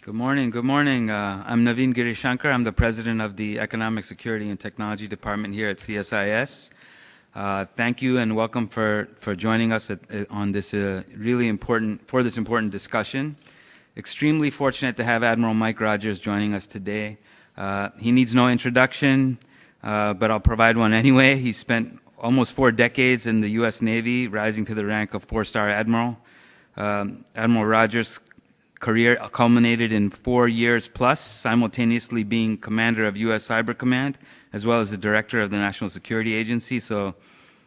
Good morning. Good morning. I'm Navin Girishankar. I'm the president of the Economic Security and Technology Department here at CSIS. Thank you and welcome for joining us on this really important discussion. Extremely fortunate to have Admiral Mike Rogers joining us today. He needs no introduction, but I'll provide one anyway. He spent almost 4 decades in the U.S. Navy, rising to the rank of 4-star Admiral. Admiral Rogers' career culminated in 4 years plus, simultaneously being Commander of U.S. Cyber Command, as well as the Director of the National Security Agency. So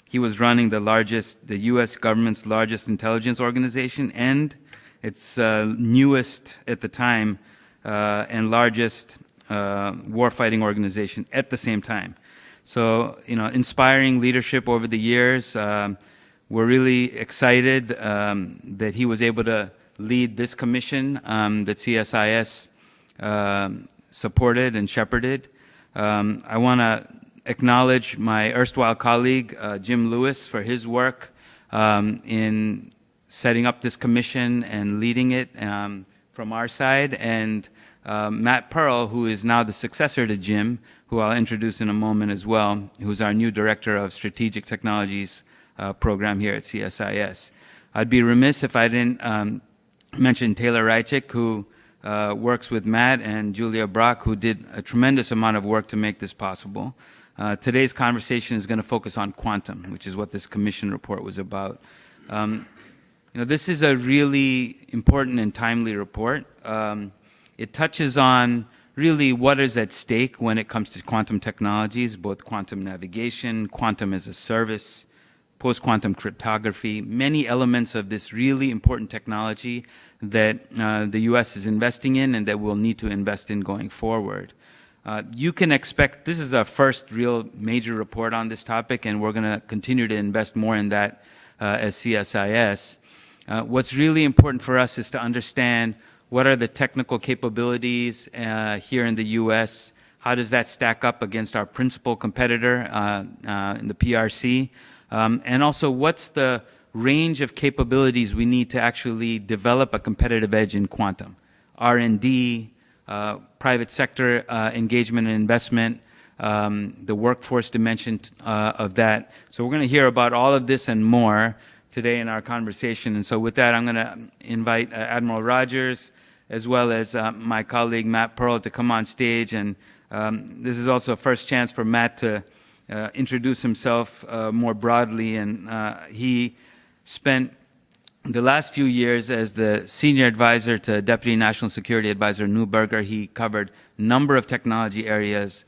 he was running the U.S. government's largest intelligence organization and its newest at the time and largest warfighting organization at the same time. So, inspiring leadership over the years. We're really excited that he was able to lead this commission that CSIS supported and shepherded. I want to acknowledge my erstwhile colleague, Jim Lewis, for his work in setting up this commission and leading it from our side, and Matt Pearl, who is now the successor to Jim, who I'll introduce in a moment as well, who's our new Director of Strategic Technologies program here at CSIS. I'd be remiss if I didn't mention Taylor Rychik, who works with Matt, and Julia Brock, who did a tremendous amount of work to make this possible. Today's conversation is going to focus on quantum, which is what this commission report was about. This is a really important and timely report. It touches on really what is at stake when it comes to quantum technologies, both quantum navigation, quantum as a service, post-quantum cryptography, many elements of this really important technology that the U.S. is investing in and that we'll need to invest in going forward. You can expect, this is our first real major report on this topic, and we're going to continue to invest more in that as CSIS. What's really important for us is to understand what are the technical capabilities here in the U.S., how does that stack up against our principal competitor in the PRC, and also what's the range of capabilities we need to actually develop a competitive edge in quantum. R&D, private sector engagement and investment, the workforce dimension of that. So we're going to hear about all of this and more today in our conversation. And so with that, I'm going to invite Admiral Rogers, as well as my colleague Matt Pearl, to come on stage. And this is also a first chance for Matt to introduce himself more broadly. And he spent the last few years as the senior advisor to Deputy National Security Advisor Neuberger. He covered a number of technology areas,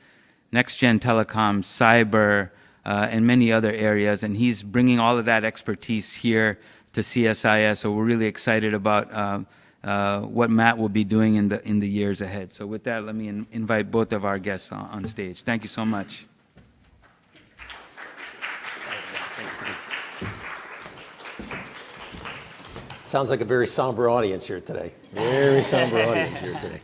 next-gen telecom, cyber, and many other areas. And he's bringing all of that expertise here to CSIS. So we're really excited about what Matt will be doing in the years ahead. So with that, let me invite both of our guests on stage. Thank you so much. Sounds like a very somber audience here today. Very somber audience here today.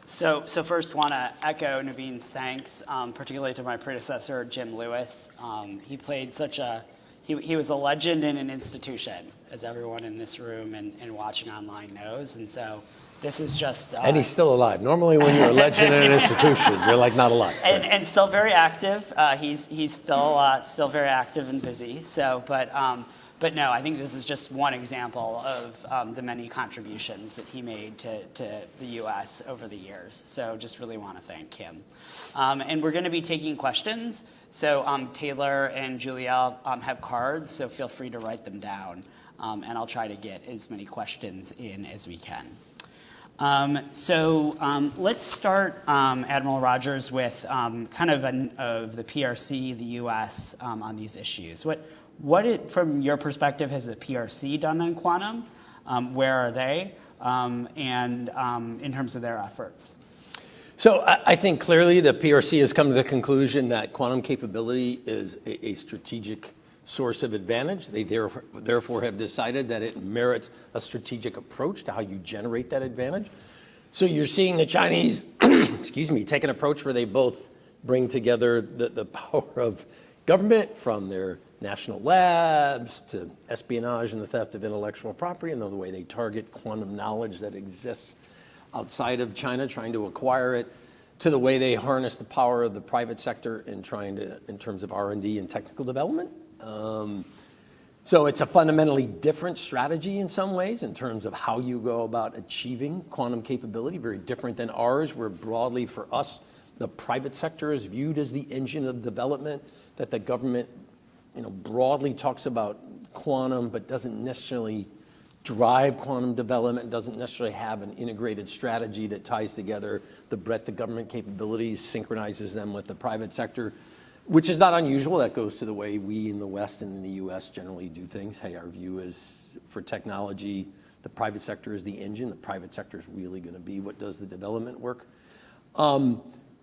So first, want to echo Navin's thanks, particularly to my predecessor, Jim Lewis. He played he was a legend in an institution, as everyone in this room and watching online knows. And so this is just... and he's still alive. Normally when you're a legend in an institution, you're like not alive. And still very active. He's still very active and busy. So, but no, I think this is just one example of the many contributions that he made to the U.S. over the years. So just really want to thank him. And we're going to be taking questions. So Taylor and Julia have cards, so feel free to write them down. And I'll try to get as many questions in as we can. Let's start, Admiral Rogers, with kind of the PRC, the U.S. On these issues. What, from your perspective, has the PRC done on quantum? Where are they? And in terms of their efforts? So I think clearly the PRC has come to the conclusion that quantum capability is a strategic source of advantage. They therefore have decided that it merits a strategic approach to how you generate that advantage. So you're seeing the Chinese, take an approach where they both bring together the power of government from their national labs to espionage and the theft of intellectual property, and the way they target quantum knowledge that exists outside of China, trying to acquire it, to the way they harness the power of the private sector in terms of R&D and technical development. So it's a fundamentally different strategy in some ways in terms of how you go about achieving quantum capability, very different than ours, where broadly for us, the private sector is viewed as the engine of development, that the government broadly talks about quantum but doesn't necessarily drive quantum development, doesn't necessarily have an integrated strategy that ties together the breadth of government capabilities, synchronizes them with the private sector, which is not unusual. That goes to the way we in the West and in the U.S. generally do things. Hey, our view is for technology, the private sector is the engine. The private sector is really going to be what does the development work.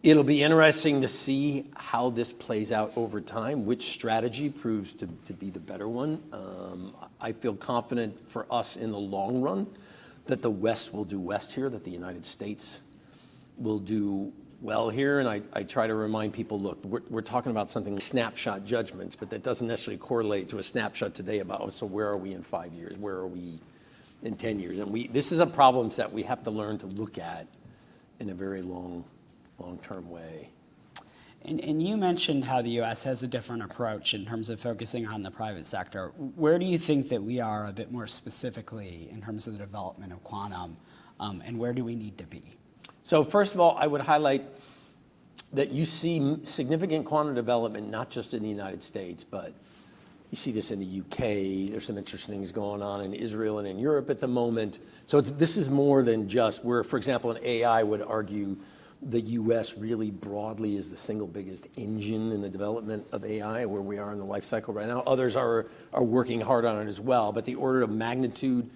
It'll be interesting to see how this plays out over time, which strategy proves to be the better one. I feel confident for us in the long run that the West will do West here, that the United States will do well here. And I try to remind people, look, we're talking about something snapshot judgments, but that doesn't necessarily correlate to a snapshot today about, so where are we in 5 years? Where are we in 10 years? And this is a problem set we have to learn to look at in a very long-term way. And you mentioned how the U.S. has a different approach in terms of focusing on the private sector. Where do you think that we are a bit more specifically in terms of the development of quantum, and where do we need to be? So first of all, I would highlight that you see significant quantum development, not just in the United States, but you see this in the UK. There's some interesting things going on in Israel and in Europe at the moment. So this is more than just where, for example, in AI would argue the U.S. really broadly is the single biggest engine in the development of AI, where we are in the life cycle right now. Others are working hard on it as well, but the order of magnitude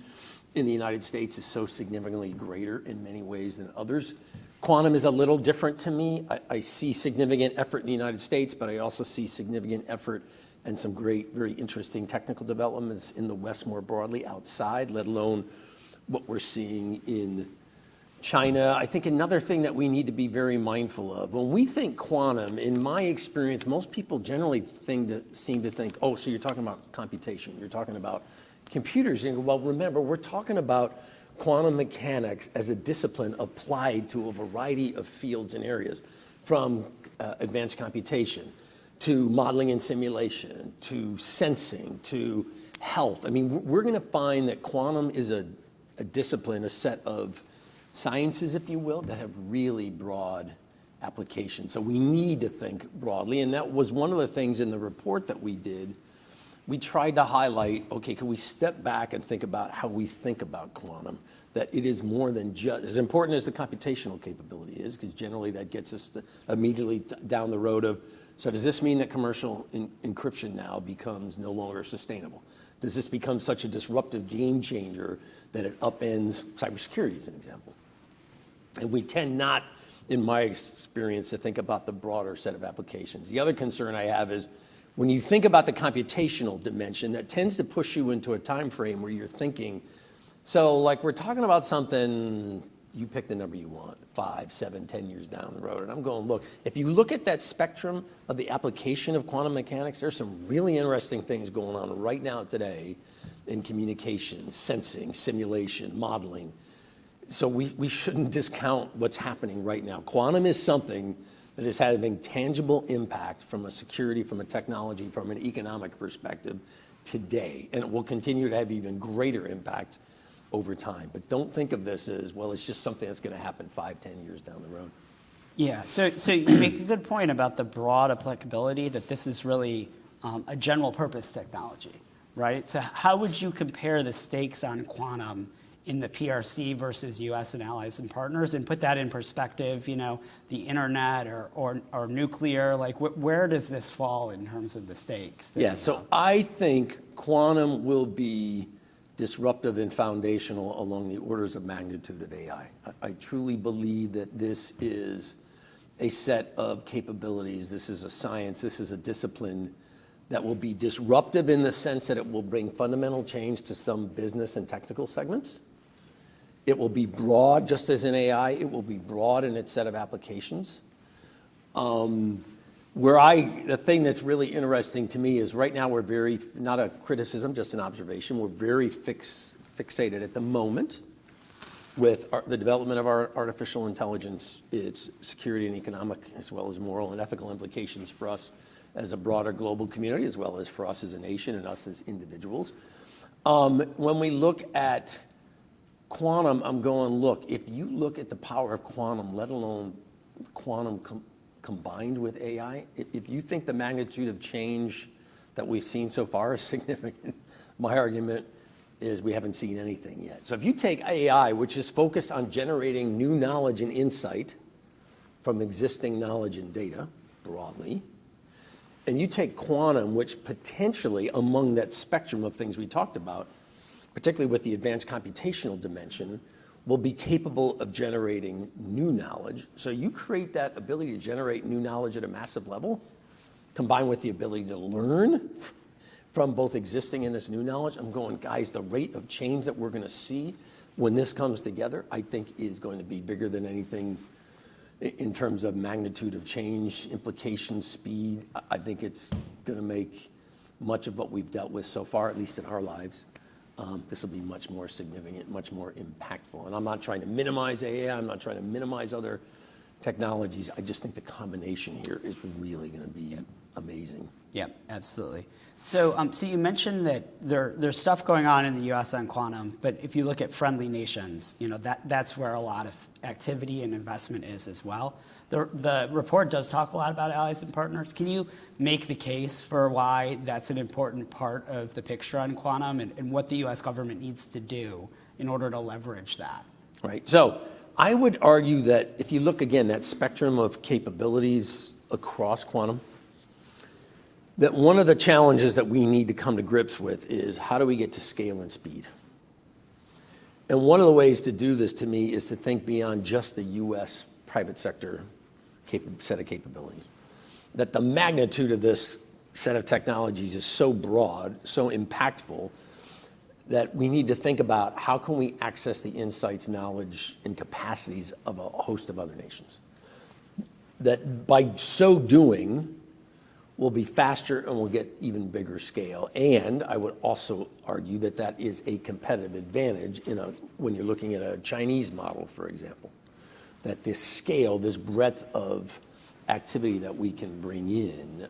in the United States is so significantly greater in many ways than others. Quantum is a little different to me. I see significant effort in the United States, but I also see significant effort and some great, very interesting technical developments in the West more broadly outside, let alone what we're seeing in China. I think another thing that we need to be very mindful of, when we think quantum, in my experience, most people generally seem to think, oh, so you're talking about computation, you're talking about computers. And well, remember, we're talking about quantum mechanics as a discipline applied to a variety of fields and areas, from advanced computation to modeling and simulation to sensing to health. I mean, we're going to find that quantum is a discipline, a set of sciences, if you will, that have really broad applications. So we need to think broadly, and that was one of the things in the report that we did. We tried to highlight, okay, can we step back and think about how we think about quantum, that it is more than just, as important as the computational capability is, because generally that gets us immediately down the road of, so does this mean that commercial encryption now becomes no longer sustainable? Does this become such a disruptive game changer that it upends cybersecurity, as an example? And we tend not, in my experience, to think about the broader set of applications. The other concern I have is when you think about the computational dimension, that tends to push you into a time frame where you're thinking, so like we're talking about something, you pick the number you want, 5, 7, 10 years down the road. And I'm going, look, if you look at that spectrum of the application of quantum mechanics, there's some really interesting things going on right now today in communication, sensing, simulation, modeling. So we shouldn't discount what's happening right now. Quantum is something that is having tangible impact from a security, from a technology, from an economic perspective today. And it will continue to have even greater impact over time. But don't think of this as, well, it's just something that's going to happen 5, 10 years down the road. Yeah, so you make a good point about the broad applicability, that this is really a general purpose technology, right? So how would you compare the stakes on quantum in the PRC versus U.S. and allies and partners, and put that in perspective, the internet or nuclear, like where does this fall in terms of the stakes? Yeah, so I think quantum will be disruptive and foundational along the orders of magnitude of AI. I truly believe that this is a set of capabilities, this is a science, this is a discipline that will be disruptive in the sense that it will bring fundamental change to some business and technical segments. It will be broad, just as in AI, it will be broad in its set of applications. The thing that's really interesting to me is right now we're not a criticism, just an observation, we're very fixated at the moment with the development of our artificial intelligence, its security and economic as well as moral and ethical implications for us as a broader global community, as well as for us as a nation and us as individuals. When we look at quantum, I'm going, look, if you look at the power of quantum, let alone quantum combined with AI, if you think the magnitude of change that we've seen so far is significant, my argument is we haven't seen anything yet. So if you take AI, which is focused on generating new knowledge and insight from existing knowledge and data broadly, and you take quantum, which potentially among that spectrum of things we talked about, particularly with the advanced computational dimension, will be capable of generating new knowledge. So you create that ability to generate new knowledge at a massive level, combined with the ability to learn from both existing and this new knowledge. I'm going, guys, the rate of change that we're going to see when this comes together, I think is going to be bigger than anything in terms of magnitude of change, implications, speed. I think it's going to make much of what we've dealt with so far, at least in our lives, this will be much more significant, much more impactful. And I'm not trying to minimize AI, I'm not trying to minimize other technologies. I just think the combination here is really going to be amazing. Yeah, absolutely. So, so you mentioned that there's stuff going on in the U.S. on quantum, but if you look at friendly nations, that's where a lot of activity and investment is as well. The report does talk a lot about allies and partners. Can you make the case for why that's an important part of the picture on quantum and what the U.S. government needs to do in order to leverage that? Right. So I would argue that if you look again, that spectrum of capabilities across quantum, that one of the challenges that we need to come to grips with is how do we get to scale and speed? And one of the ways to do this to me is to think beyond just the U.S. private sector set of capabilities. That the magnitude of this set of technologies is so broad, so impactful, that we need to think about how can we access the insights, knowledge, and capacities of a host of other nations. That by so doing, we'll be faster and we'll get even bigger scale. And I would also argue that that is a competitive advantage when you're looking at a Chinese model, for example. That this scale, this breadth of activity that we can bring in.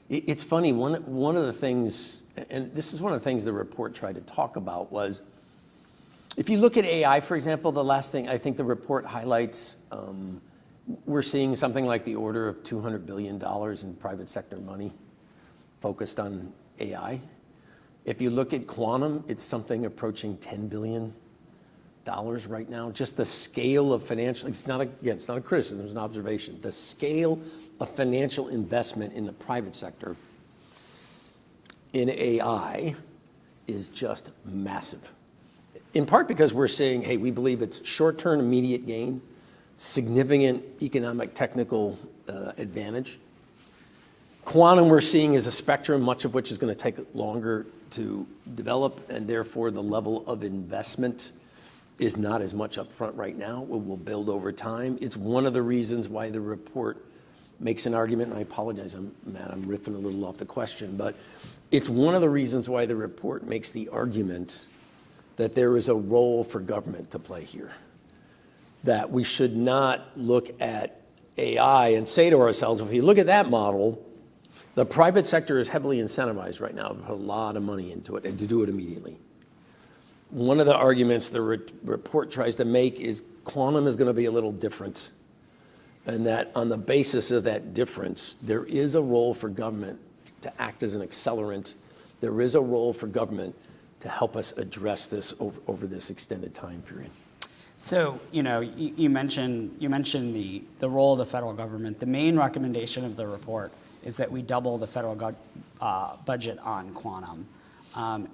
It's funny, one of the things, and this is one of the things the report tried to talk about was, if you look at AI, for example, the last thing I think the report highlights, we're seeing something like the order of $200 billion in private sector money focused on AI. If you look at quantum, it's something approaching $10 billion right now. Just the scale of financial, it's not a criticism, it's an observation. The scale of financial investment in the private sector in AI is just massive. In part because we're saying, hey, we believe it's short-term immediate gain, significant economic technical advantage. Quantum we're seeing is a spectrum, much of which is going to take longer to develop, and therefore the level of investment is not as much upfront right now. It will build over time. It's one of the reasons why the report makes an argument, and I apologize, Matt, I'm riffing a little off the question, but it's one of the reasons why the report makes the argument that there is a role for government to play here. That we should not look at AI and say to ourselves, if you look at that model, the private sector is heavily incentivized right now to put a lot of money into it and to do it immediately. One of the arguments the report tries to make is quantum is going to be a little different, and that on the basis of that difference, there is a role for government to act as an accelerant. There is a role for government to help us address this over this extended time period. So, you mentioned the role of the federal government. The main recommendation of the report is that we double the federal budget on quantum.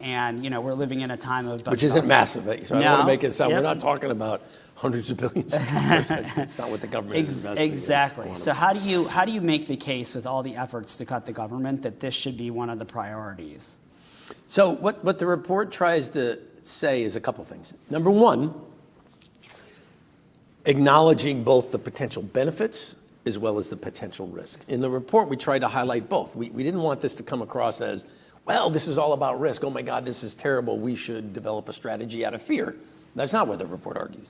And, we're living in a time of budget. Which isn't massive, so I don't want to make it sound, Yep. We're not talking about hundreds of billions of dollars. It's not what the government is investing Exactly. in. So how do you make the case with all the efforts to cut the government that this should be one of the priorities? So what the report tries to say is a couple things. Number one, acknowledging both the potential benefits as well as the potential risks. In the report, we tried to highlight both. We didn't want this to come across as, well, this is all about risk. Oh my God, this is terrible. We should develop a strategy out of fear. That's not what the report argues.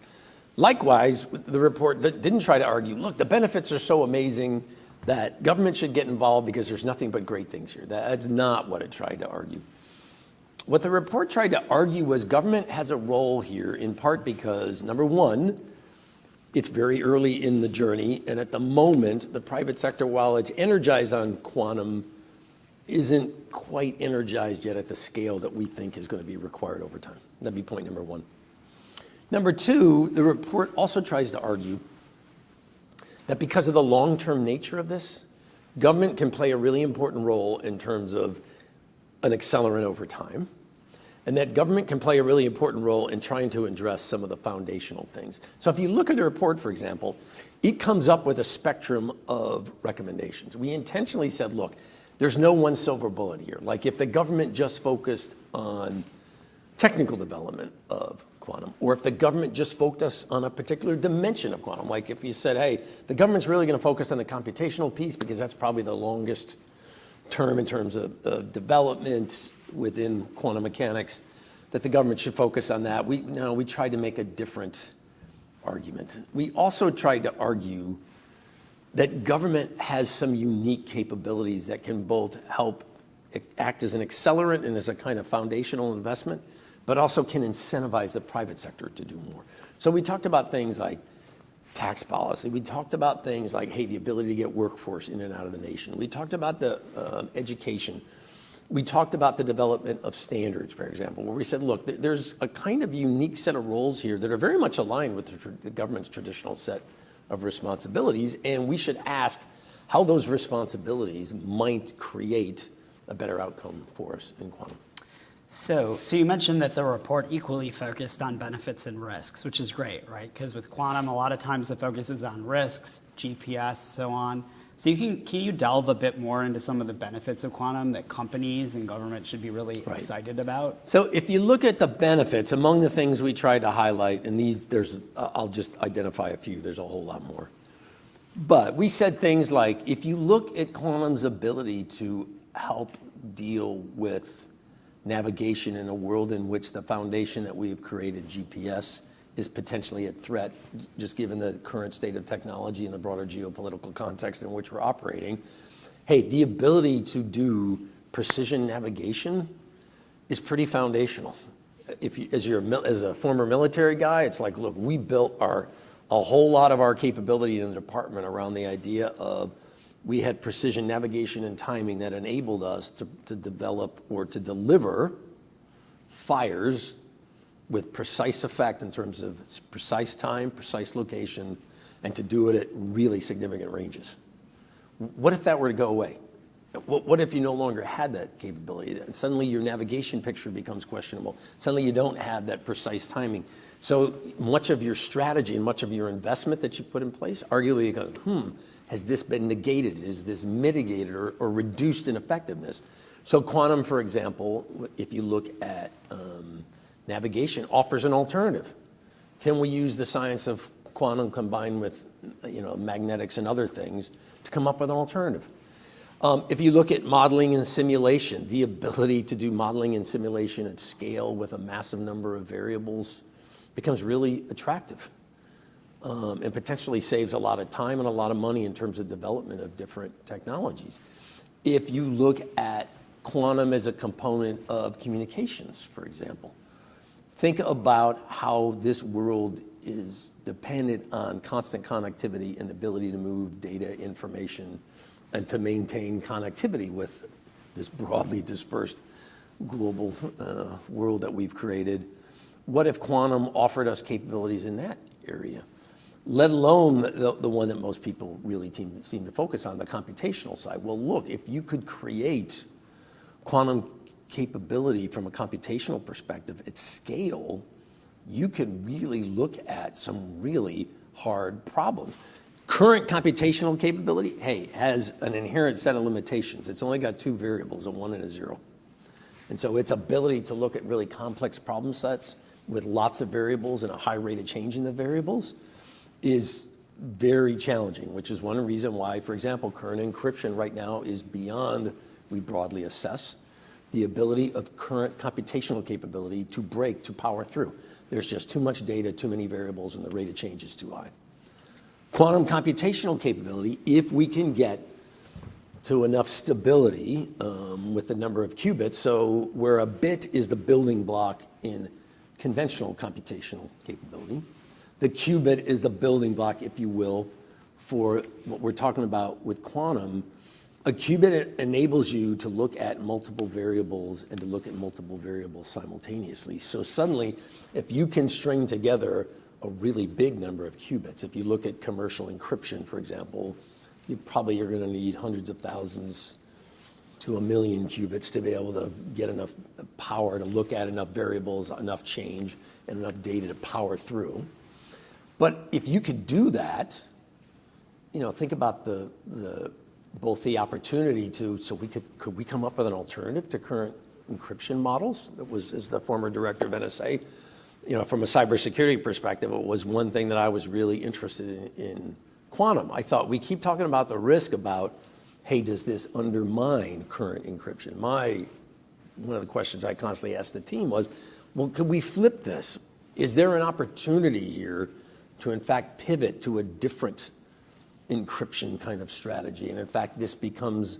Likewise, the report didn't try to argue, look, the benefits are so amazing that government should get involved because there's nothing but great things here. That's not what it tried to argue. What the report tried to argue was government has a role here, in part because, number one, it's very early in the journey, and at the moment, the private sector, while it's energized on quantum, isn't quite energized yet at the scale that we think is going to be required over time. That'd be point number one. Number two, the report also tries to argue that because of the long-term nature of this, government can play a really important role in terms of an accelerant over time, and that government can play a really important role in trying to address some of the foundational things. So if you look at the report, for example, it comes up with a spectrum of recommendations. We intentionally said, look, there's no one silver bullet here. Like if the government just focused on technical development of quantum, or if the government just focused on a particular dimension of quantum, like if you said, hey, the government's really going to focus on the computational piece because that's probably the longest term in terms of development within quantum mechanics, that the government should focus on that. We tried to make a different argument. We also tried to argue that government has some unique capabilities that can both help act as an accelerant and as a kind of foundational investment, but also can incentivize the private sector to do more. So we talked about things like tax policy. We talked about things like, hey, the ability to get workforce in and out of the nation. We talked about the education. We talked about the development of standards, for example, where we said, look, there's a kind of unique set of roles here that are very much aligned with the government's traditional set of responsibilities, and we should ask how those responsibilities might create a better outcome for us in quantum. So you mentioned that the report equally focused on benefits and risks, which is great, right? Because with quantum, a lot of times the focus is on risks, GPS, so on. So can you delve a bit more into some of the benefits of quantum that companies and government should be really excited about? So if you look at the benefits, among the things we tried to highlight, and I'll just identify a few, there's a whole lot more. But we said things like, if you look at quantum's ability to help deal with navigation in a world in which the foundation that we've created, GPS, is potentially at threat, just given the current state of technology and the broader geopolitical context in which we're operating. Hey, the ability to do precision navigation is pretty foundational. As a former military guy, it's like, look, we built a whole lot of our capability in the department around the idea of we had precision navigation and timing that enabled us to develop or to deliver fires with precise effect in terms of precise time, precise location, and to do it at really significant ranges. What if that were to go away? What if you no longer had that capability? And suddenly your navigation picture becomes questionable. Suddenly you don't have that precise timing. So much of your strategy and much of your investment that you put in place, arguably you go, has this been negated? Is this mitigated or reduced in effectiveness? So quantum, for example, if you look at navigation, offers an alternative. Can we use the science of quantum combined with magnetics and other things to come up with an alternative? If you look at modeling and simulation, the ability to do modeling and simulation at scale with a massive number of variables becomes really attractive. And potentially saves a lot of time and a lot of money in terms of development of different technologies. If you look at quantum as a component of communications, for example, think about how this world is dependent on constant connectivity and the ability to move data, information, and to maintain connectivity with this broadly dispersed global world that we've created. What if quantum offered us capabilities in that area? Let alone the one that most people really seem to focus on, the computational side. Well, look, if you could create quantum capability from a computational perspective at scale, you could really look at some really hard problems. Current computational capability, hey, has an inherent set of limitations. It's only got two variables, a 1 and a 0. And so its ability to look at really complex problem sets with lots of variables and a high rate of change in the variables is very challenging, which is one reason why, for example, current encryption right now is beyond, we broadly assess, the ability of current computational capability to break, to power through. There's just too much data, too many variables, and the rate of change is too high. Quantum computational capability, if we can get to enough stability with the number of qubits, so where a bit is the building block in conventional computational capability, the qubit is the building block, if you will, for what we're talking about with quantum. A qubit enables you to look at multiple variables and to look at multiple variables simultaneously. So suddenly, if you can string together a really big number of qubits, if you look at commercial encryption, for example, you probably are going to need hundreds of thousands to a million qubits to be able to get enough power to look at enough variables, enough change, and enough data to power through. But if you could do that, think about both the opportunity to, so could we come up with an alternative to current encryption models? That was, as the former director of NSA, from a cybersecurity perspective, it was one thing that I was really interested in quantum. I thought, we keep talking about the risk about, hey, does this undermine current encryption? One of the questions I constantly asked the team was, well, could we flip this? Is there an opportunity here to, in fact, pivot to a different encryption kind of strategy? And in fact, this becomes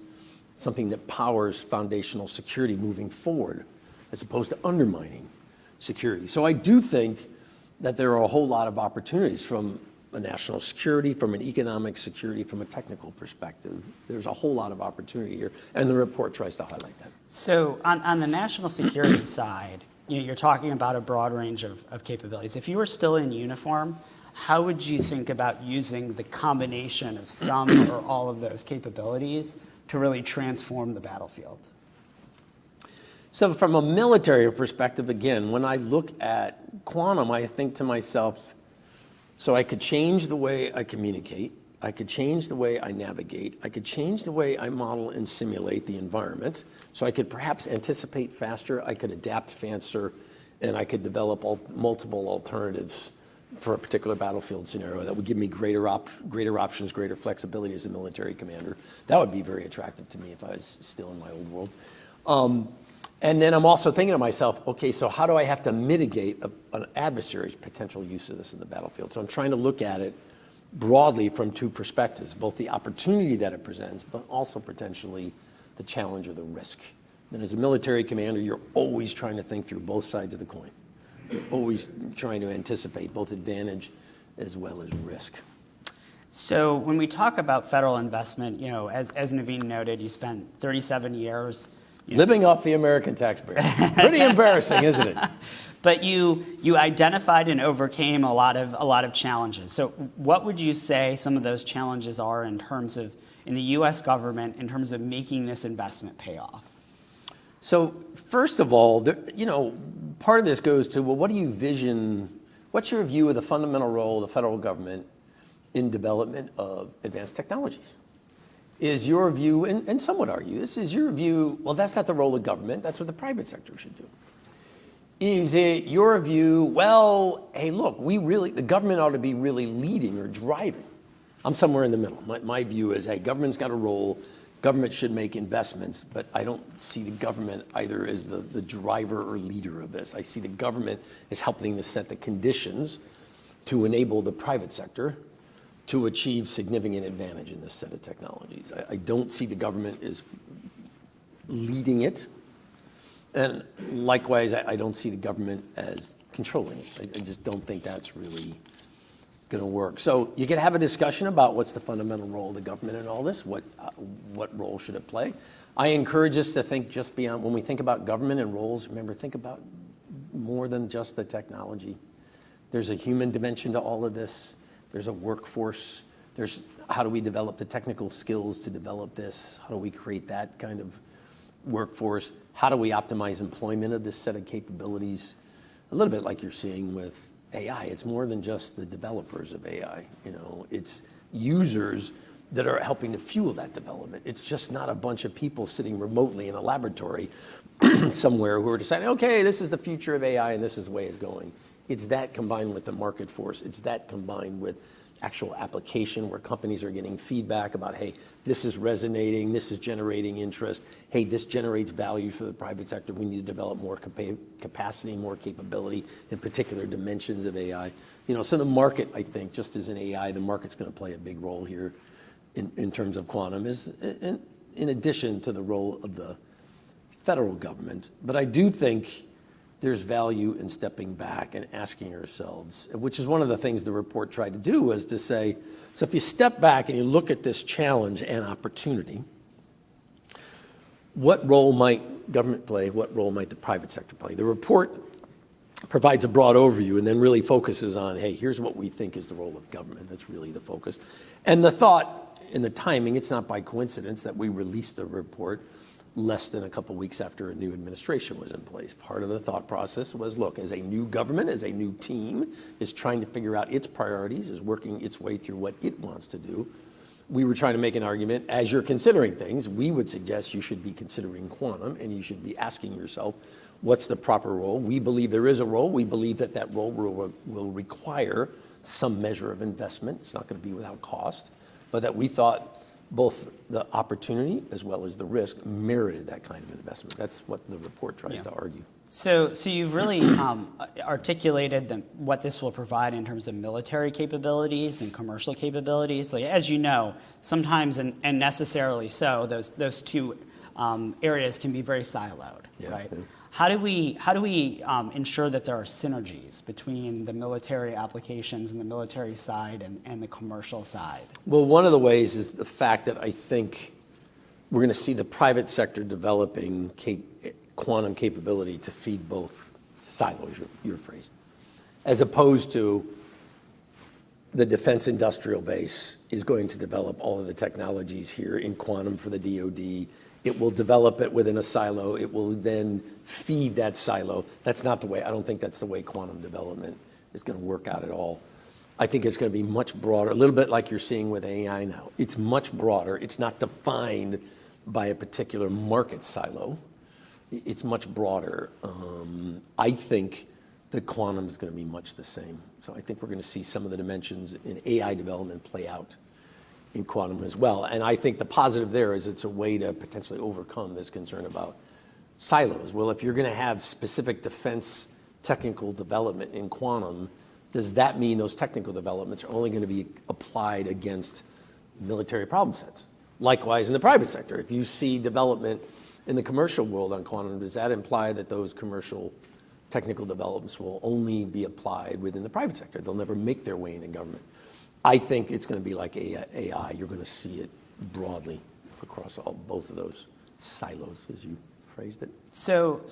something that powers foundational security moving forward, as opposed to undermining security. So I do think that there are a whole lot of opportunities from a national security, from an economic security, from a technical perspective. There's a whole lot of opportunity here, and the report tries to highlight that. So on the national security side, you're talking about a broad range of capabilities. If you were still in uniform, how would you think about using the combination of some or all of those capabilities to really transform the battlefield? So from a military perspective, again, when I look at quantum, I think to myself, so I could change the way I communicate, I could change the way I navigate, I could change the way I model and simulate the environment, so I could perhaps anticipate faster, I could adapt faster, and I could develop multiple alternatives for a particular battlefield scenario that would give me greater options, greater flexibility as a military commander. That would be very attractive to me if I was still in my old world. And then I'm also thinking to myself, okay, so how do I have to mitigate an adversary's potential use of this in the battlefield? So I'm trying to look at it broadly from two perspectives, both the opportunity that it presents, but also potentially the challenge or the risk. And as a military commander, you're always trying to think through both sides of the coin. You're always trying to anticipate both advantage as well as risk. So when we talk about federal investment, as Navin noted, you spent 37 years living off the American taxpayer. Pretty embarrassing, isn't it? But you identified and overcame a lot of challenges. So what would you say some of those challenges are in the U.S. government in terms of making this investment pay off? So first of all, part of this goes to, well, what do you vision? What's your view of the fundamental role of the federal government in development of advanced technologies? Is your view, and some would argue, this is your view, well, that's not the role of government, that's what the private sector should do. Is it your view, well, hey, look, the government ought to be really leading or driving? I'm somewhere in the middle. My view is, hey, government's got a role, government should make investments, but I don't see the government either as the driver or leader of this. I see the government as helping to set the conditions to enable the private sector to achieve significant advantage in this set of technologies. I don't see the government as leading it. And likewise, I don't see the government as controlling it. I just don't think that's really going to work. So you can have a discussion about what's the fundamental role of the government in all this, what role should it play. I encourage us to think just beyond, when we think about government and roles, remember, think about more than just the technology. There's a human dimension to all of this. There's a workforce. There's how do we develop the technical skills to develop this? How do we create that kind of workforce? How do we optimize employment of this set of capabilities? A little bit like you're seeing with AI. It's more than just the developers of AI. It's users that are helping to fuel that development. It's just not a bunch of people sitting remotely in a laboratory somewhere who are deciding, okay, this is the future of AI and this is the way it's going. It's that combined with the market force. It's that combined with actual application where companies are getting feedback about, hey, this is resonating, this is generating interest, hey, this generates value for the private sector. We need to develop more capacity, more capability in particular dimensions of AI. So the market, I think, just as in AI, the market's going to play a big role here in terms of quantum, is in addition to the role of the federal government. But I do think there's value in stepping back and asking ourselves, which is one of the things the report tried to do, was to say, so if you step back and you look at this challenge and opportunity, what role might government play? What role might the private sector play? The report provides a broad overview and then really focuses on, hey, here's what we think is the role of government. That's really the focus. And the thought and the timing, it's not by coincidence that we released the report less than a couple weeks after a new administration was in place. Part of the thought process was, look, as a new government, as a new team is trying to figure out its priorities, is working its way through what it wants to do, we were trying to make an argument, as you're considering things, we would suggest you should be considering quantum and you should be asking yourself, what's the proper role? We believe there is a role. We believe that that role will require some measure of investment. It's not going to be without cost, but that we thought both the opportunity as well as the risk merited that kind of investment. That's what the report tries to argue. So you've really articulated what this will provide in terms of military capabilities and commercial capabilities. Like, as you know, sometimes and necessarily so, those two areas can be very siloed, right? Yeah. How do we ensure that there are synergies between the military applications and the military side and the commercial side? Well, one of the ways is the fact that I think we're going to see the private sector developing quantum capability to feed both silos, your phrase, as opposed to the defense industrial base is going to develop all of the technologies here in quantum for the DoD. It will develop it within a silo. It will then feed that silo. That's not the way, I don't think that's the way quantum development is going to work out at all. I think it's going to be much broader, a little bit like you're seeing with AI now. It's much broader. It's not defined by a particular market silo. It's much broader. I think that quantum is going to be much the same. So I think we're going to see some of the dimensions in AI development play out in quantum as well. And I think the positive there is it's a way to potentially overcome this concern about silos. Well, if you're going to have specific defense technical development in quantum, does that mean those technical developments are only going to be applied against military problem sets? Likewise, in the private sector, if you see development in the commercial world on quantum, does that imply that those commercial technical developments will only be applied within the private sector? They'll never make their way into government. I think it's going to be like AI. You're going to see it broadly across both of those silos, as you phrased it. So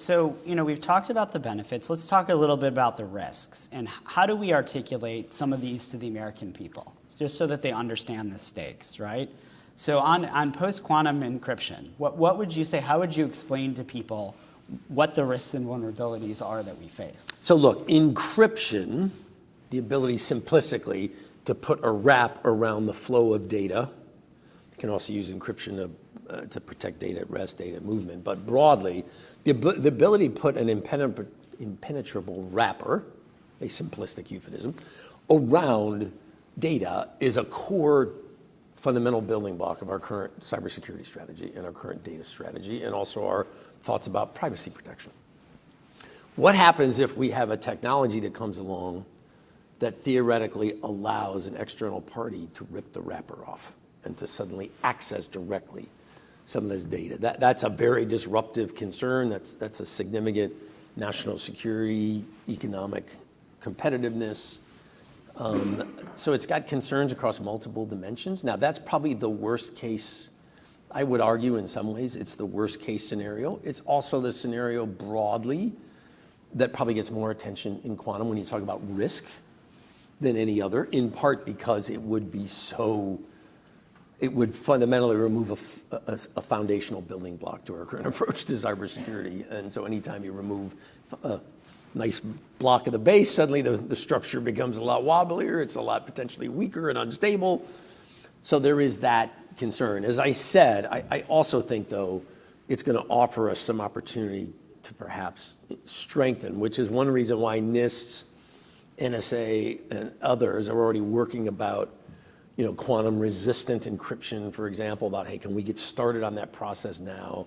we've talked about the benefits. Let's talk a little bit about the risks. And how do we articulate some of these to the American people, just so that they understand the stakes, right? So on post-quantum encryption, what would you say, how would you explain to people what the risks and vulnerabilities are that we face? So look, encryption, the ability simplistically to put a wrap around the flow of data. You can also use encryption to protect data at rest, data at movement. But broadly, the ability to put an impenetrable wrapper, a simplistic euphemism, around data is a core fundamental building block of our current cybersecurity strategy and our current data strategy, and also our thoughts about privacy protection. What happens if we have a technology that comes along that theoretically allows an external party to rip the wrapper off and to suddenly access directly some of this data? That's a very disruptive concern. That's a significant national security, economic competitiveness. So it's got concerns across multiple dimensions. Now, that's probably the worst case. I would argue in some ways it's the worst case scenario. It's also the scenario broadly that probably gets more attention in quantum when you talk about risk than any other, in part because it would fundamentally remove a foundational building block to our current approach to cybersecurity. And so anytime you remove a nice block of the base, suddenly the structure becomes a lot wobblier, it's a lot potentially weaker and unstable. So there is that concern. As I said, I also think, though, it's going to offer us some opportunity to perhaps strengthen, which is one reason why NIST's NSA and others are already working about, quantum resistant encryption, for example, about, hey, can we get started on that process now?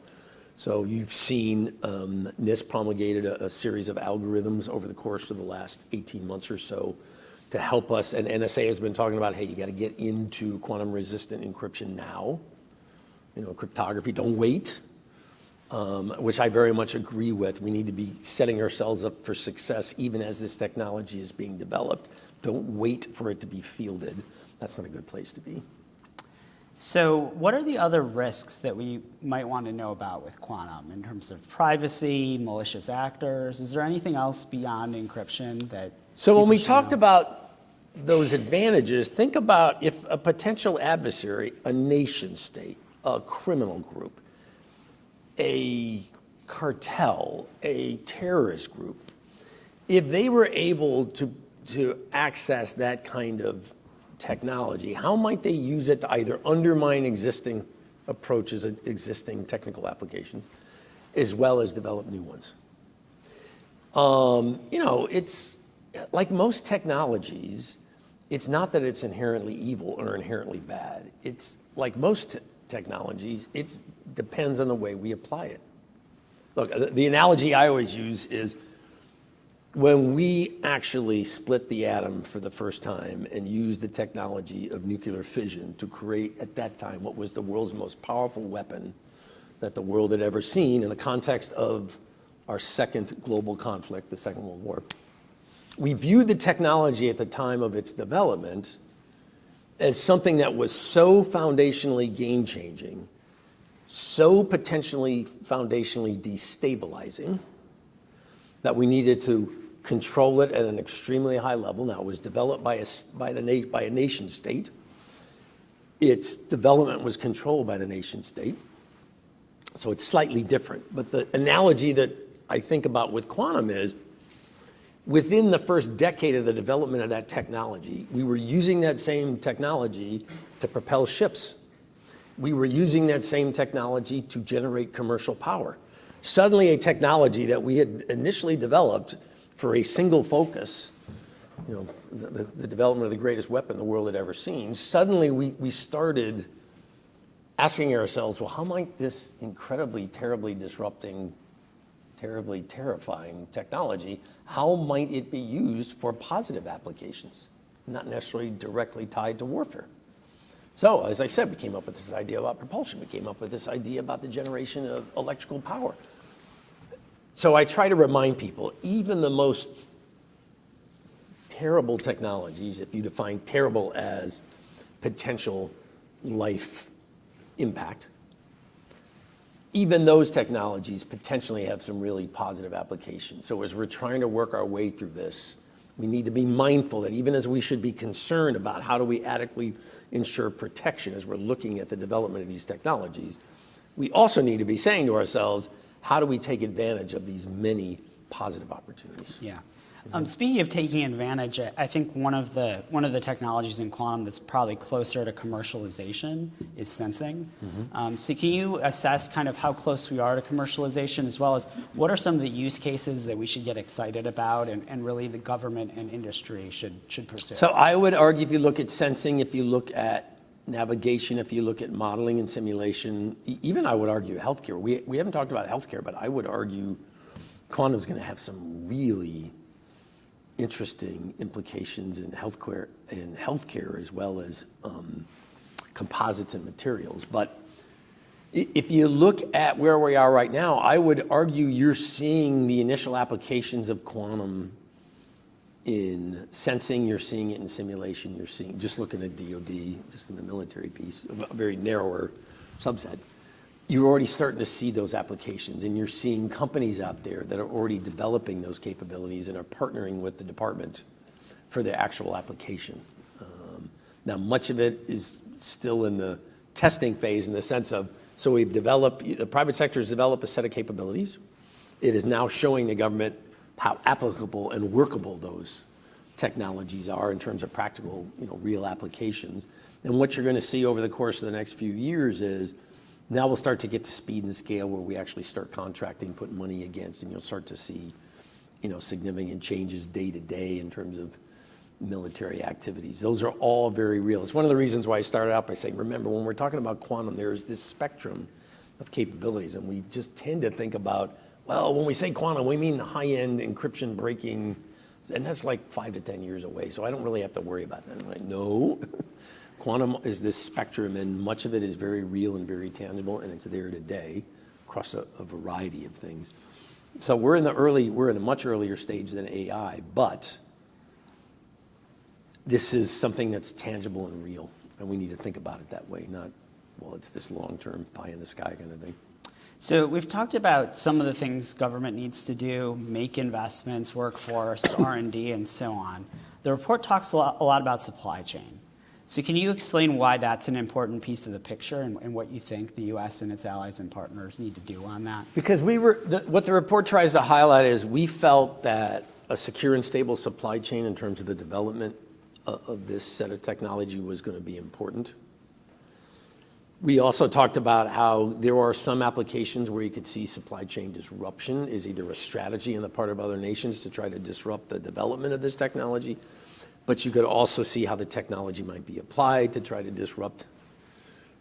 So you've seen NIST promulgated a series of algorithms over the course of the last 18 months or so to help us, and NSA has been talking about, hey, you got to get into quantum resistant encryption now. Cryptography, don't wait, which I very much agree with. We need to be setting ourselves up for success even as this technology is being developed. Don't wait for it to be fielded. That's not a good place to be. So what are the other risks that we might want to know about with quantum in terms of privacy, malicious actors? Is there anything else beyond encryption that? So when we talked about those advantages, think about if a potential adversary, a nation state, a criminal group, a cartel, a terrorist group, if they were able to access that kind of technology, how might they use it to either undermine existing approaches, existing technical applications, as well as develop new ones? It's like most technologies, it's not that it's inherently evil or inherently bad. It's like most technologies, it depends on the way we apply it. Look, the analogy I always use is when we actually split the atom for the first time and used the technology of nuclear fission to create, at that time, what was the world's most powerful weapon that the world had ever seen in the context of our second global conflict, the Second World War, we viewed the technology at the time of its development as something that was so foundationally game-changing, so potentially foundationally destabilizing, that we needed to control it at an extremely high level. Now, it was developed by a nation state. Its development was controlled by the nation state. So it's slightly different. But the analogy that I think about with quantum is, within the first decade of the development of that technology, we were using that same technology to propel ships. We were using that same technology to generate commercial power. Suddenly, a technology that we had initially developed for a single focus, the development of the greatest weapon the world had ever seen, suddenly we started asking ourselves, well, how might this incredibly, terribly disrupting, terribly terrifying technology, how might it be used for positive applications, not necessarily directly tied to warfare? So, as I said, we came up with this idea about propulsion. We came up with this idea about the generation of electrical power. So I try to remind people, even the most terrible technologies, if you define terrible as potential life impact, even those technologies potentially have some really positive applications. So as we're trying to work our way through this, we need to be mindful that even as we should be concerned about how do we adequately ensure protection as we're looking at the development of these technologies, we also need to be saying to ourselves, how do we take advantage of these many positive opportunities? Yeah. Speaking of taking advantage, I think one of the technologies in quantum that's probably closer to commercialization is sensing. So can you assess kind of how close we are to commercialization, as well as what are some of the use cases that we should get excited about and really the government and industry should pursue? So I would argue, if you look at sensing, if you look at navigation, if you look at modeling and simulation, even I would argue healthcare. We haven't talked about healthcare, but I would argue quantum is going to have some really interesting implications in healthcare as well as composites and materials. But if you look at where we are right now, I would argue you're seeing the initial applications of quantum in sensing, you're seeing it in simulation, you're seeing, just looking at DoD, just in the military piece, a very narrower subset, you're already starting to see those applications, and you're seeing companies out there that are already developing those capabilities and are partnering with the department for their actual application. Now, much of it is still in the testing phase in the sense of, so we've developed, the private sector has developed a set of capabilities. It is now showing the government how applicable and workable those technologies are in terms of practical, real applications. And what you're going to see over the course of the next few years is, now we'll start to get to speed and scale where we actually start contracting, put money against, and you'll start to see, significant changes day to day in terms of military activities. Those are all very real. It's one of the reasons why I started out by saying, remember, when we're talking about quantum, there is this spectrum of capabilities, and we just tend to think about, well, when we say quantum, we mean high-end encryption breaking, and that's like 5 to 10 years away, so I don't really have to worry about that. I'm like, no. Quantum is this spectrum, and much of it is very real and very tangible, and it's there today across a variety of things. So we're in a much earlier stage than AI, but this is something that's tangible and real, and we need to think about it that way, not, well, it's this long-term pie in the sky kind of thing. So we've talked about some of the things government needs to do, make investments, workforce, R&D, and so on. The report talks a lot about supply chain. So can you explain why that's an important piece of the picture and what you think the U.S. and its allies and partners need to do on that? Because what the report tries to highlight is we felt that a secure and stable supply chain in terms of the development of this set of technology was going to be important. We also talked about how there are some applications where you could see supply chain disruption is either a strategy on the part of other nations to try to disrupt the development of this technology, but you could also see how the technology might be applied to try to disrupt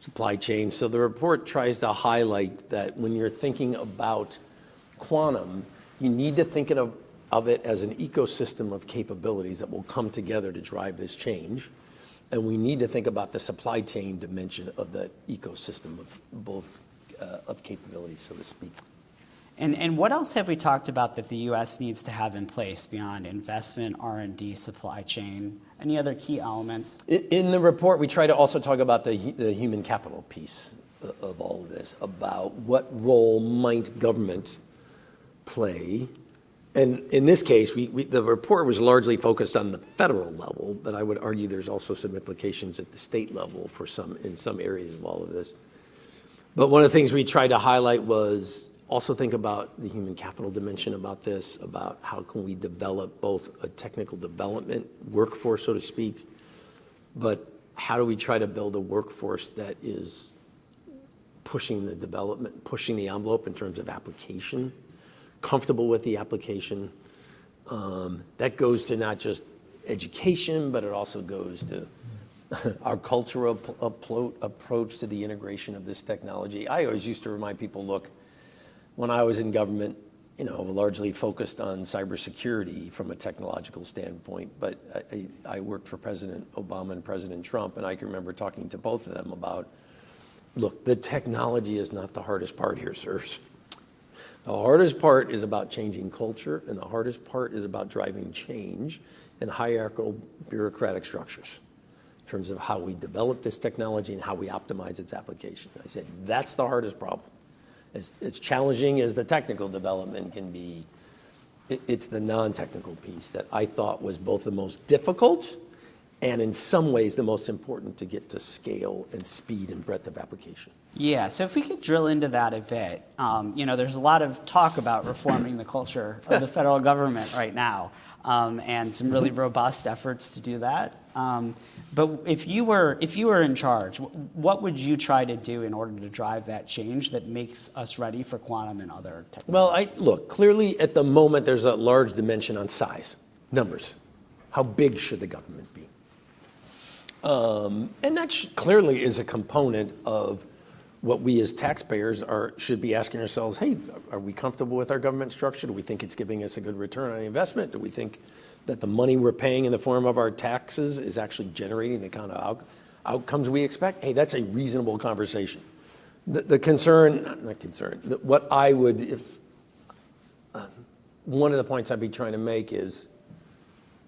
supply chain. So the report tries to highlight that when you're thinking about quantum, you need to think of it as an ecosystem of capabilities that will come together to drive this change. And we need to think about the supply chain dimension of that ecosystem of both of capabilities, so to speak. And what else have we talked about that the U.S. needs to have in place beyond investment, R&D, supply chain? Any other key elements? In the report, we try to also talk about the human capital piece of all of this, about what role might government play. And in this case, the report was largely focused on the federal level, but I would argue there's also some implications at the state level in some areas of all of this. But one of the things we tried to highlight was also think about the human capital dimension about this, about how can we develop both a technical development workforce, so to speak, but how do we try to build a workforce that is pushing the development, pushing the envelope in terms of application, comfortable with the application. That goes to not just education, but it also goes to our cultural approach to the integration of this technology. I always used to remind people, look, when I was in government, largely focused on cybersecurity from a technological standpoint, but I worked for President Obama and President Trump, and I can remember talking to both of them about, look, the technology is not the hardest part here, sirs. The hardest part is about changing culture, and the hardest part is about driving change in hierarchical bureaucratic structures in terms of how we develop this technology and how we optimize its application. I said, that's the hardest problem. As challenging as the technical development can be, it's the non-technical piece that I thought was both the most difficult and in some ways the most important to get to scale and speed and breadth of application. Yeah, so if we could drill into that a bit, there's a lot of talk about reforming the culture of the federal government right now, and some really robust efforts to do that. But if you were in charge, what would you try to do in order to drive that change that makes us ready for quantum and other technologies? Well, clearly at the moment there's a large dimension on size, numbers. How big should the government be? And that clearly is a component of what we as taxpayers should be asking ourselves, hey, are we comfortable with our government structure? Do we think it's giving us a good return on investment? Do we think that the money we're paying in the form of our taxes is actually generating the kind of outcomes we expect? Hey, that's a reasonable conversation. What I would, one of the points I'd be trying to make is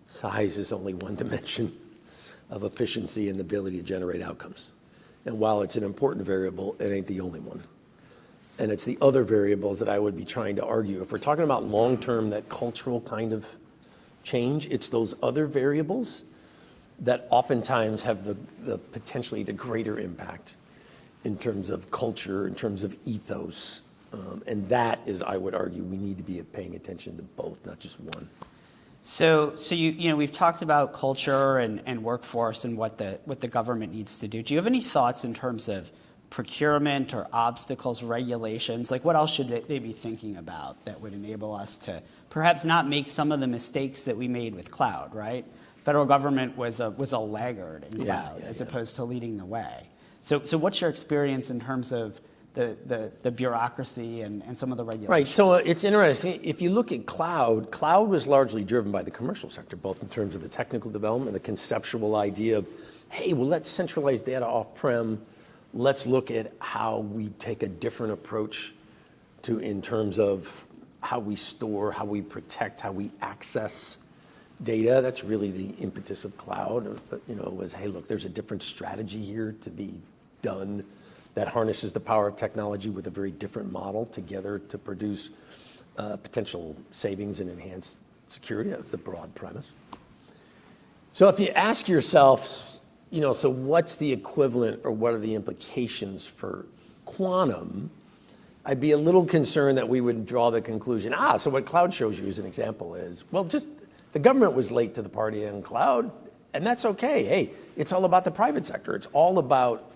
size is only one dimension of efficiency and the ability to generate outcomes. And while it's an important variable, it ain't the only one. And it's the other variables that I would be trying to argue. If we're talking about long-term, that cultural kind of change, it's those other variables that oftentimes have the potentially the greater impact in terms of culture, in terms of ethos. And that is, I would argue, we need to be paying attention to both, not just one. So we've talked about culture and workforce and what the government needs to do. Do you have any thoughts in terms of procurement or obstacles, regulations? Like what else should they be thinking about that would enable us to perhaps not make some of the mistakes that we made with cloud, right? Federal government was a laggard in cloud as opposed to leading the way. So what's your experience in terms of the bureaucracy and some of the regulations? Right, so it's interesting. If you look at cloud was largely driven by the commercial sector, both in terms of the technical development, the conceptual idea of, hey, well, let's centralize data off-prem. Let's look at how we take a different approach in terms of how we store, how we protect, how we access data. That's really the impetus of cloud, was, hey, look, there's a different strategy here to be done that harnesses the power of technology with a very different model together to produce potential savings and enhanced security. That's the broad premise. So if you ask yourself, so what's the equivalent or what are the implications for quantum? I'd be a little concerned that we would draw the conclusion, so what cloud shows you as an example is, well, just the government was late to the party in cloud, and that's okay. Hey, it's all about the private sector. It's all about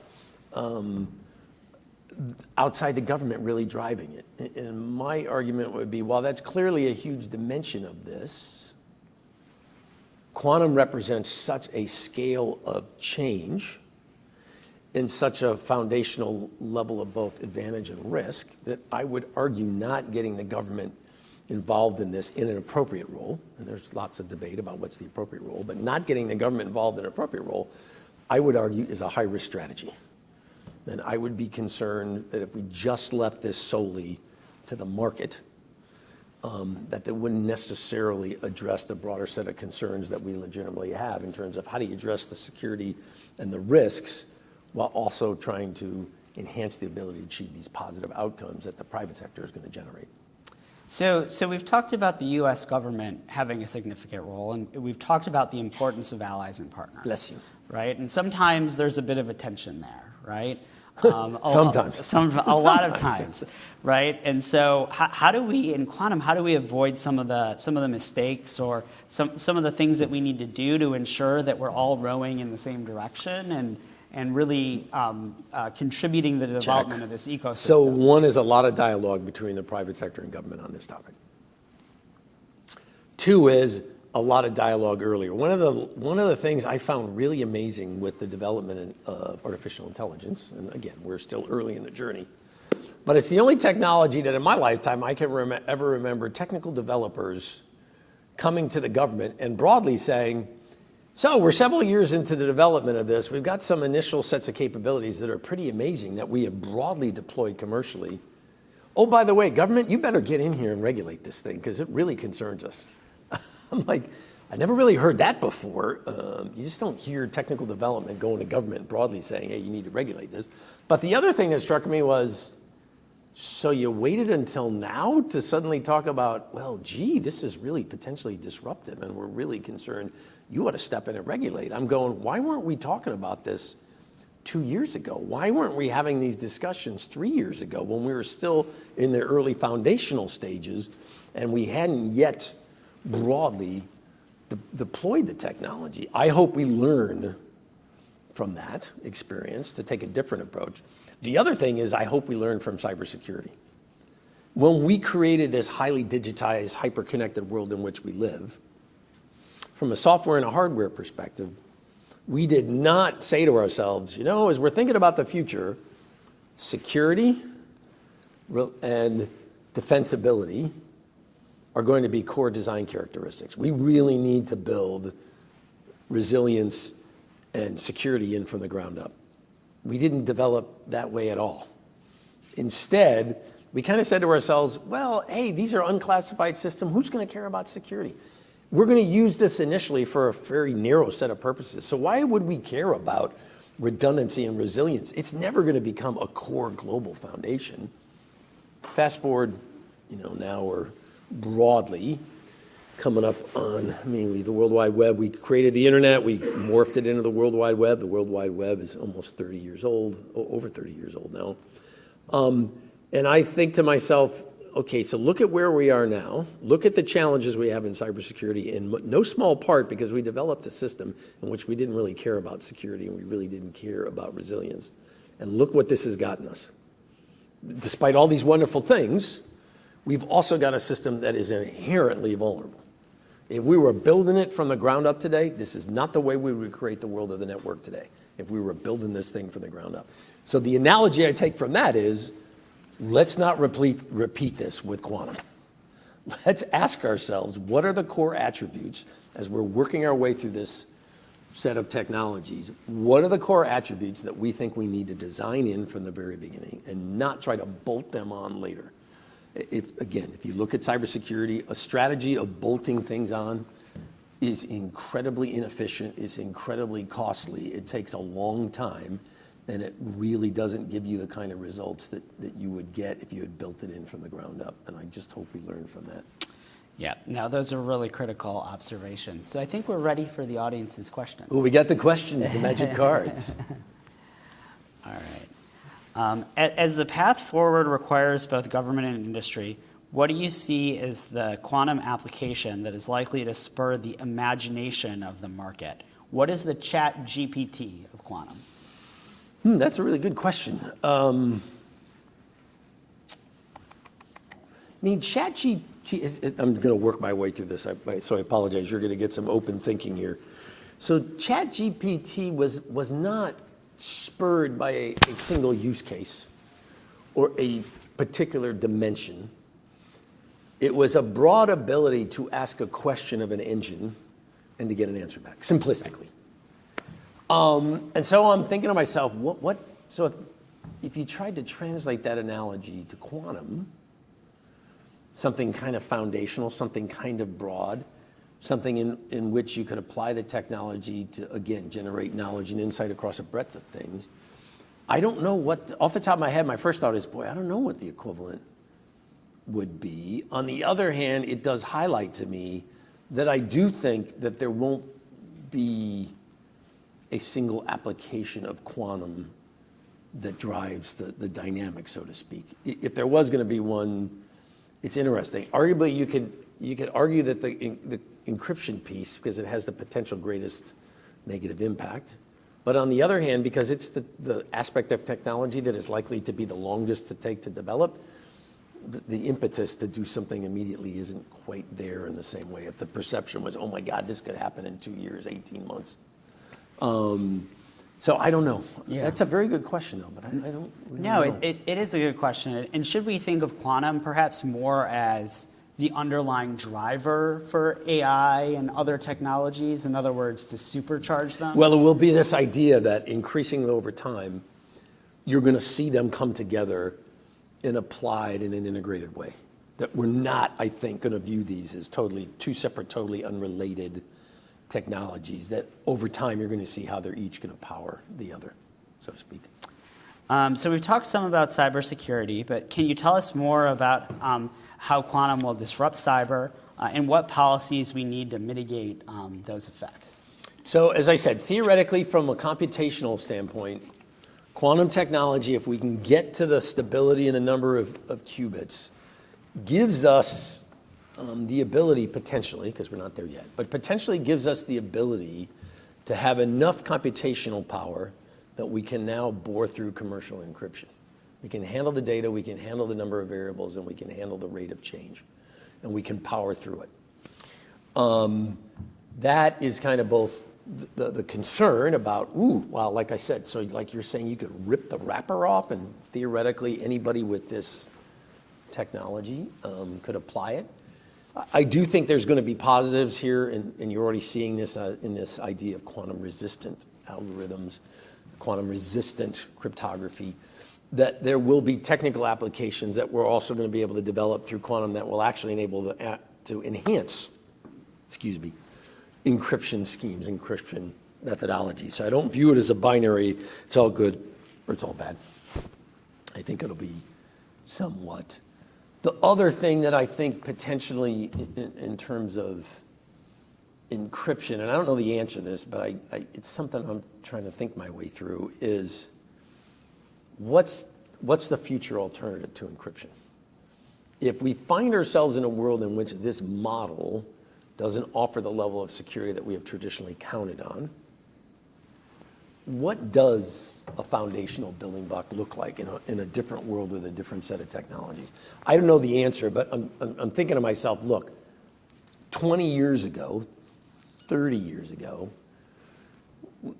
outside the government really driving it. And my argument would be, while that's clearly a huge dimension of this, quantum represents such a scale of change and such a foundational level of both advantage and risk that I would argue not getting the government involved in this in an appropriate role, and there's lots of debate about what's the appropriate role, but not getting the government involved in an appropriate role, I would argue is a high-risk strategy. And I would be concerned that if we just left this solely to the market, that they wouldn't necessarily address the broader set of concerns that we legitimately have in terms of how do you address the security and the risks while also trying to enhance the ability to achieve these positive outcomes that the private sector is going to generate. So we've talked about the U.S. government having a significant role, and we've talked about the importance of allies and partners. Bless you. Right? And sometimes there's a bit of a tension there, right? Sometimes. A lot of times, right? And so how do we, in quantum, how do we avoid some of the mistakes or some of the things that we need to do to ensure that we're all rowing in the same direction and really contributing to the development of this ecosystem? So one is a lot of dialogue between the private sector and government on this topic. Two is a lot of dialogue earlier. One of the things I found really amazing with the development of artificial intelligence, and again, we're still early in the journey, but it's the only technology that in my lifetime I can ever remember technical developers coming to the government and broadly saying, so we're several years into the development of this. We've got some initial sets of capabilities that are pretty amazing that we have broadly deployed commercially. Oh, by the way, government, you better get in here and regulate this thing because it really concerns us. I'm like, I never really heard that before. You just don't hear technical development going to government broadly saying, hey, you need to regulate this. But the other thing that struck me was, so you waited until now to suddenly talk about, well, gee, this is really potentially disruptive and we're really concerned. You ought to step in and regulate. I'm going, why weren't we talking about this 2 years ago? Why weren't we having these discussions 3 years ago when we were still in the early foundational stages and we hadn't yet broadly deployed the technology? I hope we learn from that experience to take a different approach. The other thing is I hope we learn from cybersecurity. When we created this highly digitized, hyper-connected world in which we live, from a software and a hardware perspective, we did not say to ourselves, as we're thinking about the future, security and defensibility are going to be core design characteristics. We really need to build resilience and security in from the ground up. We didn't develop that way at all. Instead, we kind of said to ourselves, well, hey, these are unclassified systems. Who's going to care about security? We're going to use this initially for a very narrow set of purposes. So why would we care about redundancy and resilience? It's never going to become a core global foundation. Fast forward, now we're broadly coming up on mainly the World Wide Web. We created the internet. We morphed it into the World Wide Web. The World Wide Web is almost 30 years old, over 30 years old now. And I think to myself, okay, so look at where we are now. Look at the challenges we have in cybersecurity in no small part because we developed a system in which we didn't really care about security and we really didn't care about resilience. And look what this has gotten us. Despite all these wonderful things, we've also got a system that is inherently vulnerable. If we were building it from the ground up today, this is not the way we would create the world of the network today, if we were building this thing from the ground up. So the analogy I take from that is, let's not repeat this with quantum. Let's ask ourselves, what are the core attributes as we're working our way through this set of technologies? What are the core attributes that we think we need to design in from the very beginning and not try to bolt them on later? If you look at cybersecurity, a strategy of bolting things on is incredibly inefficient, is incredibly costly. It takes a long time, and it really doesn't give you the kind of results that you would get if you had built it in from the ground up. And I just hope we learn from that. Yeah, no, those are really critical observations. So I think we're ready for the audience's questions. Oh, we got the questions, the magic cards. All right. As the path forward requires both government and industry, what do you see as the quantum application that is likely to spur the imagination of the market? What is the chat GPT of quantum? That's a really good question. I mean, ChatGPT, I'm going to work my way through this, so I apologize. You're going to get some open thinking here. So ChatGPT was not spurred by a single use case or a particular dimension. It was a broad ability to ask a question of an engine and to get an answer back, simplistically. And so I'm thinking to myself, so if you tried to translate that analogy to quantum, something kind of foundational, something kind of broad, something in which you could apply the technology to, again, generate knowledge and insight across a breadth of things. I don't know off the top of my head, my first thought is, boy, I don't know what the equivalent would be. On the other hand, it does highlight to me that I do think that there won't be a single application of quantum that drives the dynamic, so to speak. If there was going to be one, it's interesting. Arguably, you could argue that the encryption piece, because it has the potential greatest negative impact. But on the other hand, because it's the aspect of technology that is likely to be the longest to take to develop, the impetus to do something immediately isn't quite there in the same way. If the perception was, oh my God, this could happen in 2 years, 18 months. So I don't know. Yeah. That's a very good question, though, but I don't really know. No, it is a good question. And should we think of quantum perhaps more as the underlying driver for AI and other technologies? In other words, to supercharge them? Well, it will be this idea that increasingly over time, you're going to see them come together and applied in an integrated way. That we're not, I think, going to view these as two separate, totally unrelated technologies, that over time you're going to see how they're each going to power the other, so to speak. So we've talked some about cybersecurity, but can you tell us more about how quantum will disrupt cyber and what policies we need to mitigate those effects? So as I said, theoretically, from a computational standpoint, quantum technology, if we can get to the stability and the number of qubits, gives us the ability potentially, because we're not there yet, but potentially gives us the ability to have enough computational power that we can now bore through commercial encryption. We can handle the data, we can handle the number of variables, and we can handle the rate of change, and we can power through it. That is kind of both the concern about, like I said, so like you're saying, you could rip the wrapper off, and theoretically anybody with this technology could apply it. I do think there's going to be positives here, and you're already seeing this in this idea of quantum-resistant algorithms, quantum-resistant cryptography, that there will be technical applications that we're also going to be able to develop through quantum that will actually enable to enhance, encryption schemes, encryption methodologies. So I don't view it as a binary, it's all good or it's all bad. I think it'll be somewhat. The other thing that I think potentially in terms of encryption, and I don't know the answer to this, but it's something I'm trying to think my way through, is what's the future alternative to encryption? If we find ourselves in a world in which this model doesn't offer the level of security that we have traditionally counted on, what does a foundational building block look like in a different world with a different set of technologies? I don't know the answer, but I'm thinking to myself, look, 20 years ago, 30 years ago,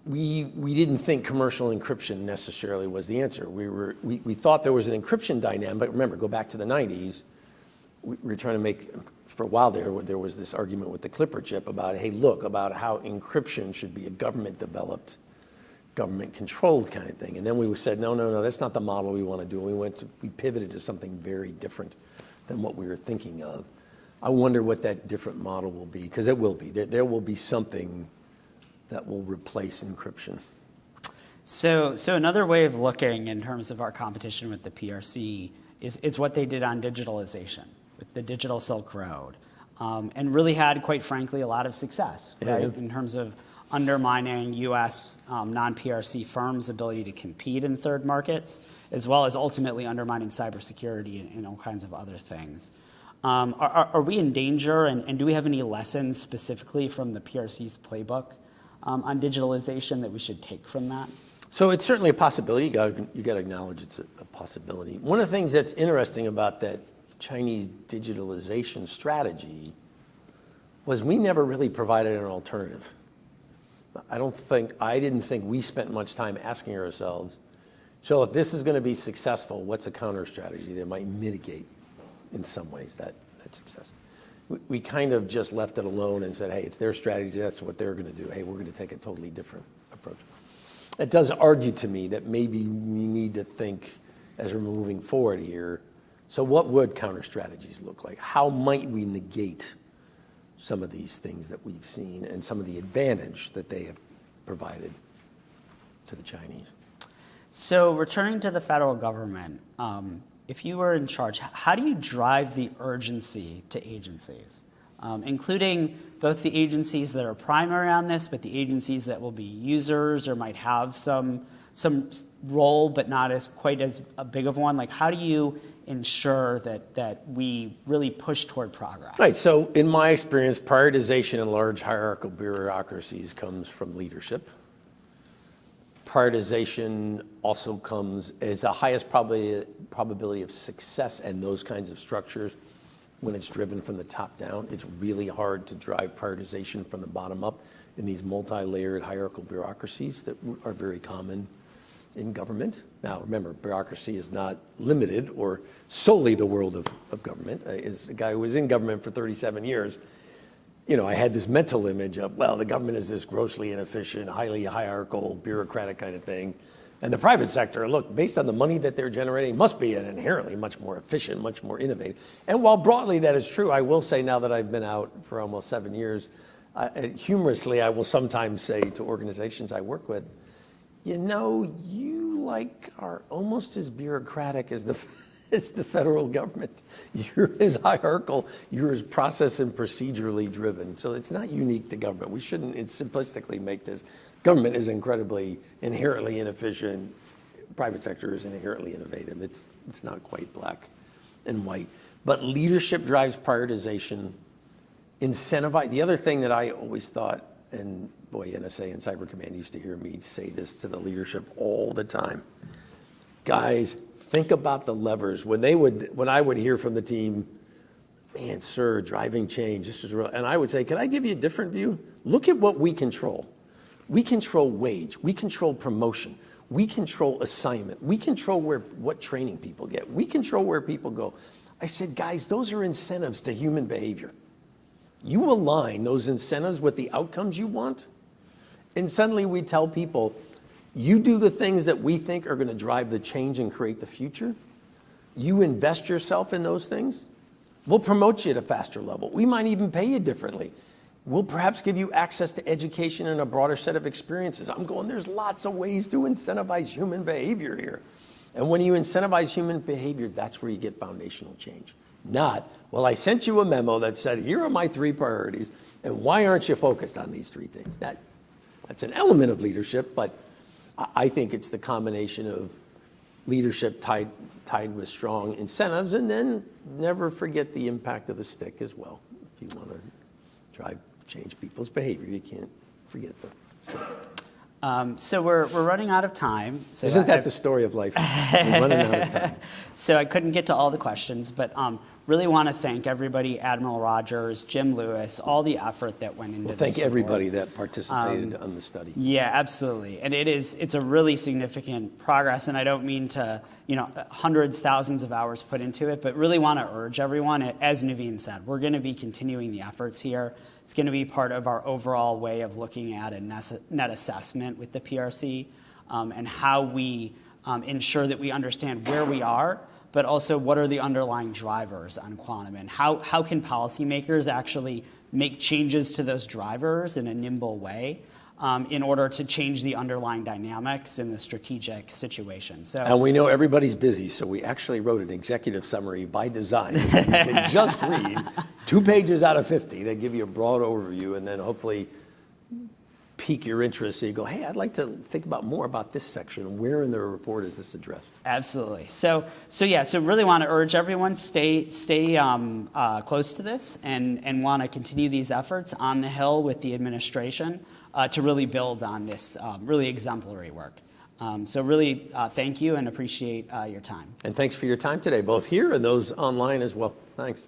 we didn't think commercial encryption necessarily was the answer. We thought there was an encryption dynamic. Remember, go back to the 90s. We were trying to make, for a while there was this argument with the Clipper chip about, hey, look, about how encryption should be a government-developed, government-controlled kind of thing. And then we said, no, that's not the model we want to do. We pivoted to something very different than what we were thinking of. I wonder what that different model will be, because it will be. There will be something that will replace encryption. So another way of looking in terms of our competition with the PRC is what they did on digitalization with the digital Silk Road, and really had, quite frankly, a lot of success, right, in terms of undermining U.S. non-PRC firms' ability to compete in third markets, as well as ultimately undermining cybersecurity and all kinds of other things. Are we in danger, and do we have any lessons specifically from the PRC's playbook on digitalization that we should take from that? So it's certainly a possibility. You got to acknowledge it's a possibility. One of the things that's interesting about that Chinese digitalization strategy was we never really provided an alternative. I didn't think we spent much time asking ourselves, so if this is going to be successful, what's a counter strategy that might mitigate in some ways that success? We kind of just left it alone and said, hey, it's their strategy, that's what they're going to do. Hey, we're going to take a totally different approach. It does argue to me that maybe we need to think as we're moving forward here, so what would counter strategies look like? How might we negate some of these things that we've seen and some of the advantage that they have provided to the Chinese? So returning to the federal government, if you were in charge, how do you drive the urgency to agencies, including both the agencies that are primary on this, but the agencies that will be users or might have some role, but not as quite as a big of one? Like, how do you ensure that we really push toward progress? Right. So in my experience, prioritization in large hierarchical bureaucracies comes from leadership. Prioritization also comes as the highest probability of success in those kinds of structures when it's driven from the top down. It's really hard to drive prioritization from the bottom up in these multi-layered hierarchical bureaucracies that are very common in government. Now, remember, bureaucracy is not limited or solely the world of government. As a guy who was in government for 37 years, I had this mental image of, well, the government is this grossly inefficient, highly hierarchical, bureaucratic kind of thing. And the private sector, look, based on the money that they're generating, must be an inherently much more efficient, much more innovative. And while broadly that is true, I will say now that I've been out for almost 7 years, humorously, I will sometimes say to organizations I work with, you are almost as bureaucratic as the federal government. You're as hierarchical, you're as process and procedurally driven. So it's not unique to government. We shouldn't simplistically make this. Government is inherently inefficient. Private sector is inherently innovative. It's not quite black and white. But leadership drives prioritization. Incentivize. The other thing that I always thought, and boy, NSA and Cyber Command used to hear me say this to the leadership all the time. Guys, think about the levers. When I would hear from the team, man, sir, driving change, this is real. And I would say, can I give you a different view? Look at what we control. We control wage. We control promotion. We control assignment. We control what training people get. We control where people go. I said, guys, those are incentives to human behavior. You align those incentives with the outcomes you want, and suddenly we tell people, you do the things that we think are going to drive the change and create the future. You invest yourself in those things. We'll promote you at a faster level. We might even pay you differently. We'll perhaps give you access to education and a broader set of experiences. There's lots of ways to incentivize human behavior here. And when you incentivize human behavior, that's where you get foundational change. Not, well, I sent you a memo that said, here are my 3 priorities, and why aren't you focused on these 3 things? That's an element of leadership, but I think it's the combination of leadership tied with strong incentives, and then never forget the impact of the stick as well. If you want to change people's behavior, you can't forget the stick. So we're running out of time. So Isn't that the story of life? We're running out of time. So I couldn't get to all the questions, but really want to thank everybody, Admiral Rogers, Jim Lewis, all the effort that went into this. Thank report. everybody that participated on the study. Yeah, absolutely. And it's a really significant progress, and I don't mean to, hundreds, thousands of hours put into it, but really want to urge everyone, as Navin said, we're going to be continuing the efforts here. It's going to be part of our overall way of looking at a net assessment with the PRC and how we ensure that we understand where we are, but also what are the underlying drivers on quantum, and how can policymakers actually make changes to those drivers in a nimble way in order to change the underlying dynamics in the strategic situation. So, and we know everybody's busy, so we actually wrote an executive summary by design. You can just read 2 pages out of 50 that give you a broad overview, and then hopefully pique your interest so you go, hey, I'd like to think about more about this section. Where in the report is this addressed? Absolutely. So really want to urge everyone stay close to this and want to continue these efforts on the Hill with the administration to really build on this really exemplary work. So really thank you and appreciate your time. And thanks for your time today, both here and those online as well. Thanks.